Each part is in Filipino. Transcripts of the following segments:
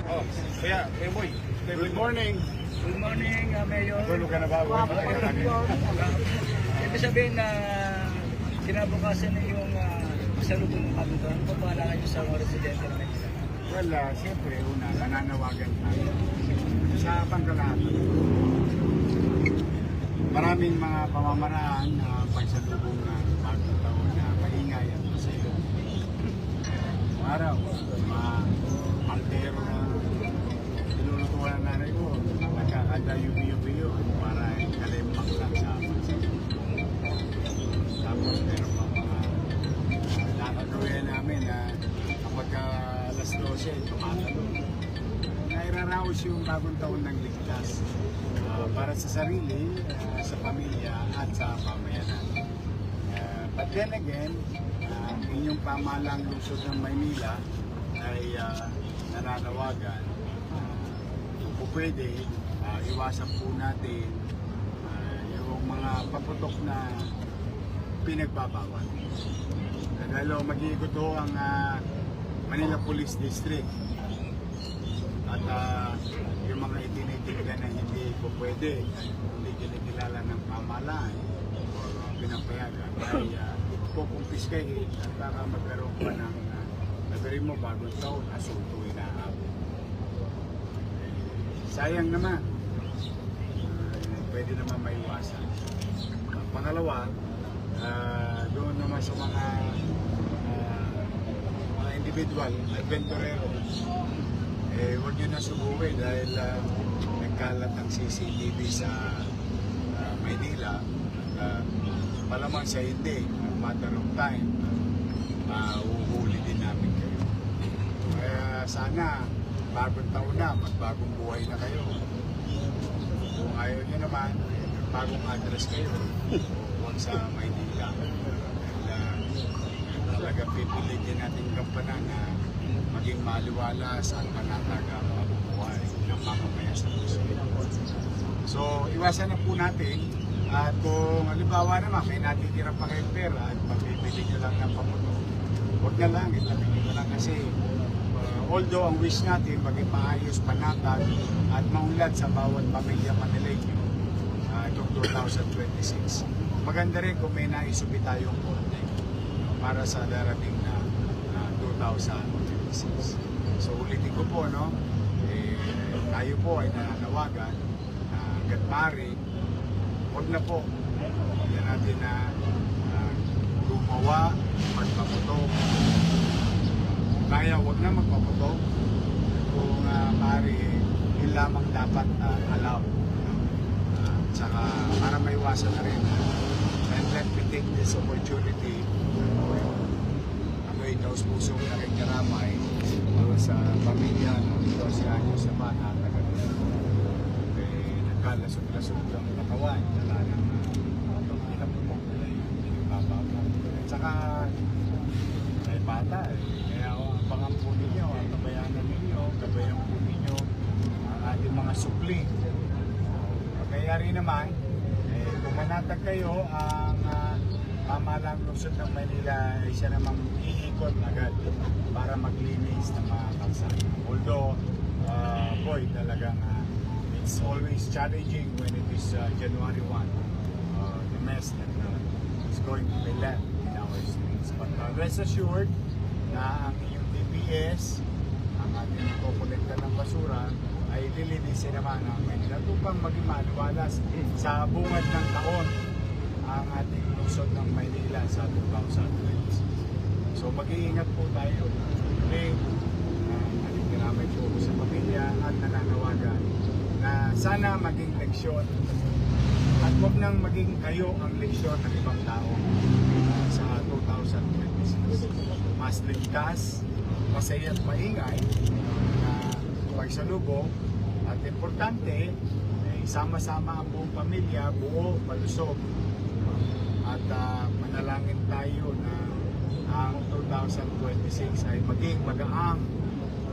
Oh, kaya, boy. Good morning. Good morning, Mayor. Tulog ka na ba? Ibig sabihin na kinabukasan na yung pasalubong ng kabutuan. Ano pa paalala nyo sa mga residente na Manila? Well, siyempre, una, nananawagan tayo sa pangkalahatan. Maraming mga pamamaraan na pagsalubong na bagong taon na maingay at masaya. Araw, mga altero na tinulutuan ng nanay ko, nagkakanda yubi-yubi para kalimbang lang sa amin. Tapos meron pa mga nakagawin namin na kapag alas 12, tumatalong. Nairaraos yung bagong taon ng ligtas para sa sarili, sa pamilya at sa pamayanan. But then again, inyong pamahalang lungsod ng Maynila ay nananawagan kung pwede, iwasan po natin yung mga paputok na pinagbabawal. Lalo mag-iikot ho ang Manila Police District at yung mga itinitignan na hindi po pwede, hindi kinikilala ng pamahalaan o pinapayagan ay kukumpiskahin at baka magkaroon pa ng nagarin mo bagong taon, asunto inaabot. Sayang naman, pwede naman maiwasan. Pangalawa, doon naman sa mga individual, adventurero, huwag nyo na subuwi dahil nagkalat ang CCTV sa Maynila. Malamang sa hindi, matter of time, uhuli din namin kayo. Kaya sana, bagong taon na, magbagong buhay na kayo. Kung ayaw nyo naman, bagong address kayo, huwag sa Maynila. Talaga pipilitin natin kampanan na maging maliwalas at panataga ang mabubuhay ng mamamaya sa puso. So, iwasan na po natin at kung halimbawa naman may natitira pa kayong pera at mapipili nyo lang ng pamuto, huwag na lang, itabi nyo lang kasi although ang wish natin maging maayos, panatag at maunlad sa bawat pamilya Manileño itong 2026. Maganda rin kung may naisubi tayong konti para sa darating na 2026. So ulitin ko po, no? Tayo po ay nananawagan na hanggat maaari, huwag na po. Yan natin na gumawa, magpaputo. Kaya huwag na magpaputo. Kung maaari, yun lamang dapat allow. Tsaka para maiwasan na rin. And let me take this opportunity. Ako'y taus-pusong nakikiramay sa pamilya ng 12 anyos sa bata na gano'n. Nagkalasot-lasot ang katawan. Dala ng pinapumok nila yung bababa. At saka may bata Kaya abangan po ninyo, ang kabayanan ninyo, gabayan po ninyo ang ating mga supli. Kaya rin naman, kung manatag kayo, ang pamahalang lungsod ng Manila ay siya namang iikot agad para maglinis ng mga kalsada. Although, boy, talagang it's always challenging when it is January 1. The mess that is going to be left in our streets. But rest assured na ang inyong DPS, ang ating kukolekta ng basura, ay lilinisin naman ang Manila upang maging maliwalas sa bungad ng taon ang ating lungsod ng Maynila sa 2026. So mag-iingat po tayo. Today, nalikiramay po sa pamilya at nananawagan na sana maging leksyon at huwag nang maging kayo ang leksyon ng ibang tao sa 2026. Mas ligtas, masaya at maingay na pagsalubong at importante, sama-sama ang buong pamilya, buo, malusog at manalangin tayo na ang 2026 ay maging magaang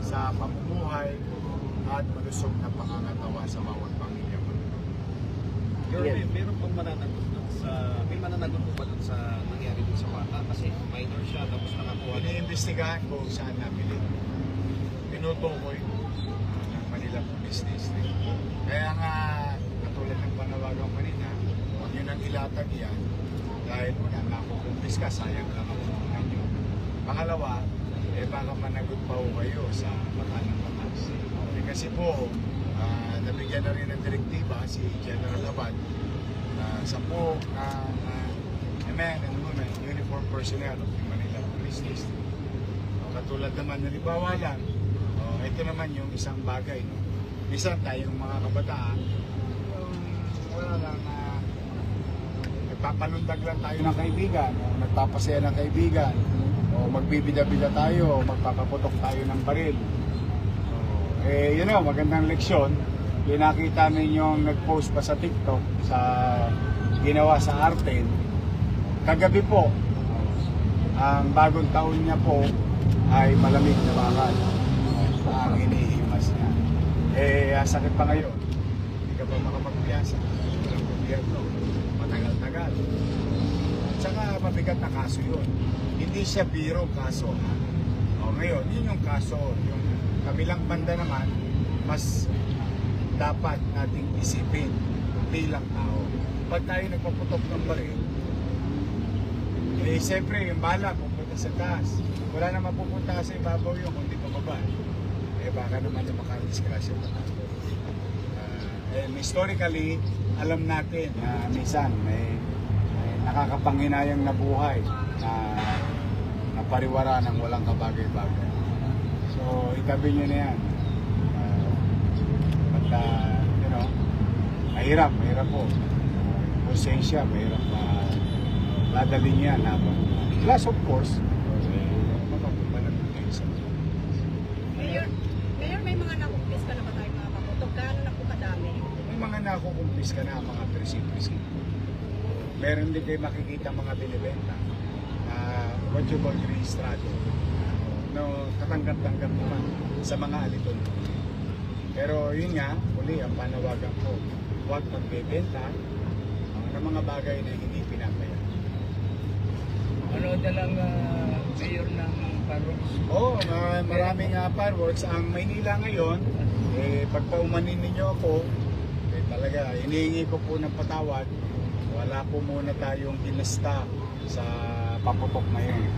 sa pamumuhay at malusog na pangangatawa sa bawat pamilya. Meron pang mananagot may mananagot po ba dun sa nangyari dun sa bata? Kasi minor siya, tapos nakakuha. Iniimbestigahan ko saan nabili. Tinutukoy ilatag yan dahil una, nakukumpis ka, sayang lang ang mga nyo. Pangalawa, baka managot pa ho kayo sa mata ng batas. Kasi po, nabigyan na rin ng direktiba si General Abad na 10 men and women, uniform personnel of the Manila Police District. Katulad naman, nalibawa lang, ito naman yung isang bagay. No? Minsan tayong mga kabataan, wala lang na nagpapalundag lang tayo ng kaibigan, o nagpapasaya ng kaibigan, o magbibida-bida tayo, o magpapaputok tayo ng baril. Yun o, magandang leksyon. Yung nakita ninyong nag-post pa sa TikTok sa ginawa sa Arten. Kagabi po, ang bagong taon niya po ay malamig na bakal. Ang inihimas niya. Sakit pa ngayon. Hindi ka pa makapagpiyasa. Walang gobyerno. Matagal-tagal. At saka mabigat na kaso yun. Hindi siya biro kaso. Ngayon, yun yung kaso. Yung kabilang banda naman, mas dapat nating isipin bilang tao. Pag tayo nagpaputok ng baril, siyempre yung bala pupunta sa taas. Wala na mapupunta sa ibabaw yun kundi pababa. Baka naman na makadisgrasya pa tayo. Historically, alam natin na minsan may nakakapanghinayang na buhay na pariwara ng walang kabagay-bagay. So, itabi nyo na yan. Mahirap po. Konsensya, mahirap dadalhin yan. Plus, of course, mapagpapalagay sa Mayor, may mga nakumpis ka na ba tayo mga kaputok? Gaano na po kadami? may mga nakukumpis ka na mga presin. Meron din kayo makikita mga binibenta na what you call rehistrado. No, katanggap-tanggap naman sa mga aliton. Pero yun nga, uli ang panawagan ko, huwag magbebenta ng mga bagay na hindi pinapaya. Ano na lang mayor ng Parrots? Maraming fireworks. Ang Maynila ngayon, pagpaumanin ninyo ako, talaga, hinihingi ko po ng patawad. Wala po muna tayong ginasta sa paputok na yun.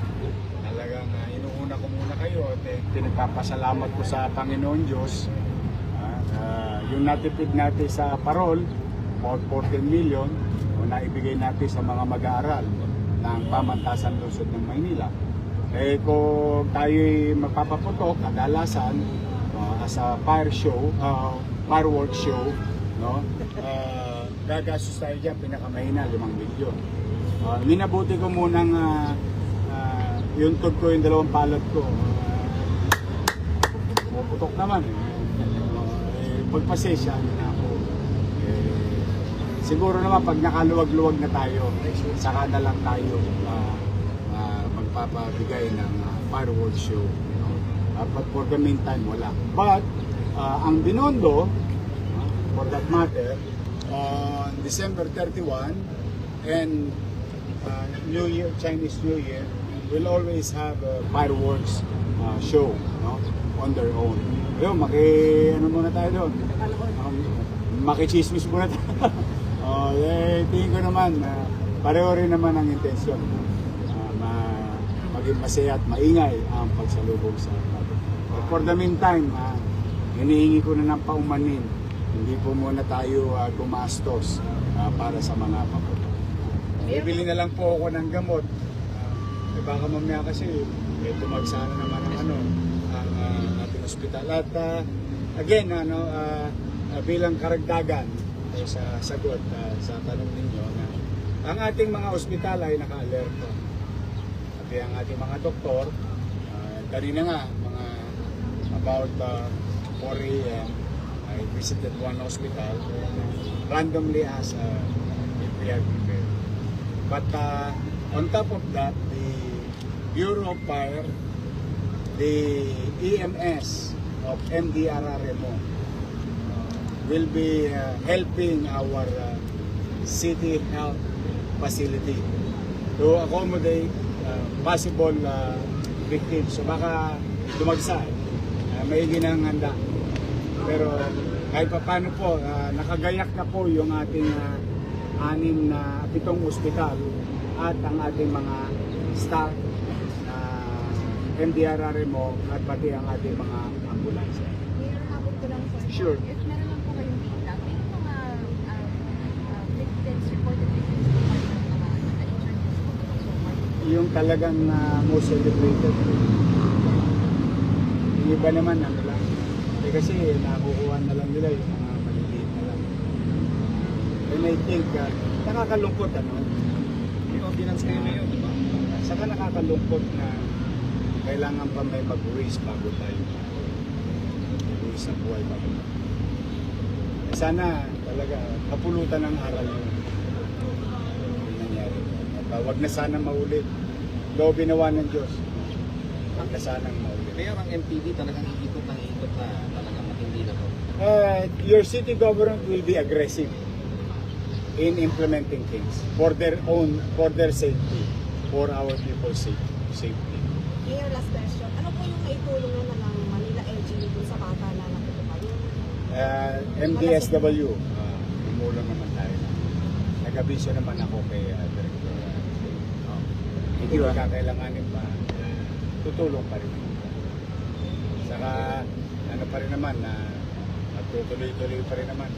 Talagang inuuna ko muna kayo at pinagpapasalamat ko sa Panginoon Diyos. Yung natipid natin sa parol, 14 million, naibigay natin sa mga mag-aaral ng pamantasan lungsod ng Maynila. Kung tayo'y magpapaputok, kadalasan as a fireworks show, no? Gagastos tayo dyan, pinakamahina, 5 milyon. Minabuti ko munang yung tug ko, yung 2 palad ko. Puputok naman. Pagpasensya na ako. Siguro naman pag nakaluwag-luwag na tayo, saka na lang tayo magpapabigay ng fireworks show. But for the meantime, wala. But ang Binondo, for that matter, on December 31 and New Year, Chinese New Year, will always have a fireworks show, no? On their own. Ayun, muna tayo doon. Makichismis muna tayo. Tingin ko naman, pareho rin naman ang intensyon. Maging masaya at maingay ang pagsalubong sa atin. For the meantime, hinihingi ko na ng paumanin. Hindi po muna tayo gumastos para sa mga paputok. Bibili na lang po ako ng gamot. Baka mamaya kasi tumagsana naman ang ating ospital. At again, bilang karagdagan sa sagot sa tanong ninyo, ang ating mga ospital ay naka-alerto. At ang ating mga doktor, kanina nga, about 4 a.m., I visited one hospital randomly asked if we are prepared. But on top of that, the Bureau of Fire, the EMS of MDRRMO will be helping our city health facility to accommodate possible victims. So baka dumagsa, maigi ng handa. Pero kahit pa paano po, nakagayak na po yung ating pitong ospital at ang ating mga staff na MDRRMO at pati ang ating mga ambulansya. Mayor, habot ko lang po. Sure. If meron lang po kayong data, may mga victims, reported victims po kayo ng mga na-injured po so far? Yung talagang most celebrated. Yung iba naman, ano lang. Kasi nakukuha na lang nila yung mga maliliit na lang. And I think, nakakalungkot ano. May ordinance kayo ngayon, di ba? Saka nakakalungkot na kailangan pa may mag-raise bago tayo. Mag-raise ng buhay bago tayo. Sana talaga kapulutan ng aral yung nangyari. At wag na sana maulit. Loobin nawa ng Diyos. Wag na sanang maulit. Mayor, ang MPD talagang iikot na talagang matindi na to. Your city government will be aggressive in implementing things for their safety, for our people's safety. Mayor, last question. Ano po yung naitulong na ng Manila LGU dun sa bata na nakutukan? MDSW, tumulong naman tayo. Nag-abiso naman ako kay Director. Hindi kakailanganin pa, tutulong pa rin. Saka ano pa rin naman na magtutuloy-tuloy pa rin naman.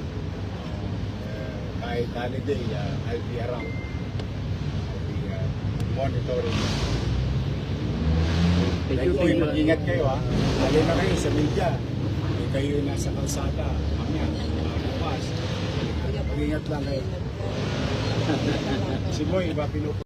Kahit holiday, I'll be around. I'll be monitoring. Mag-ingat kayo ha. Lalo na kayo sa media. Hindi kayo nasa kalsada. Mamaya, bukas. Mag-ingat lang kayo. Si Boy, iba pinupo.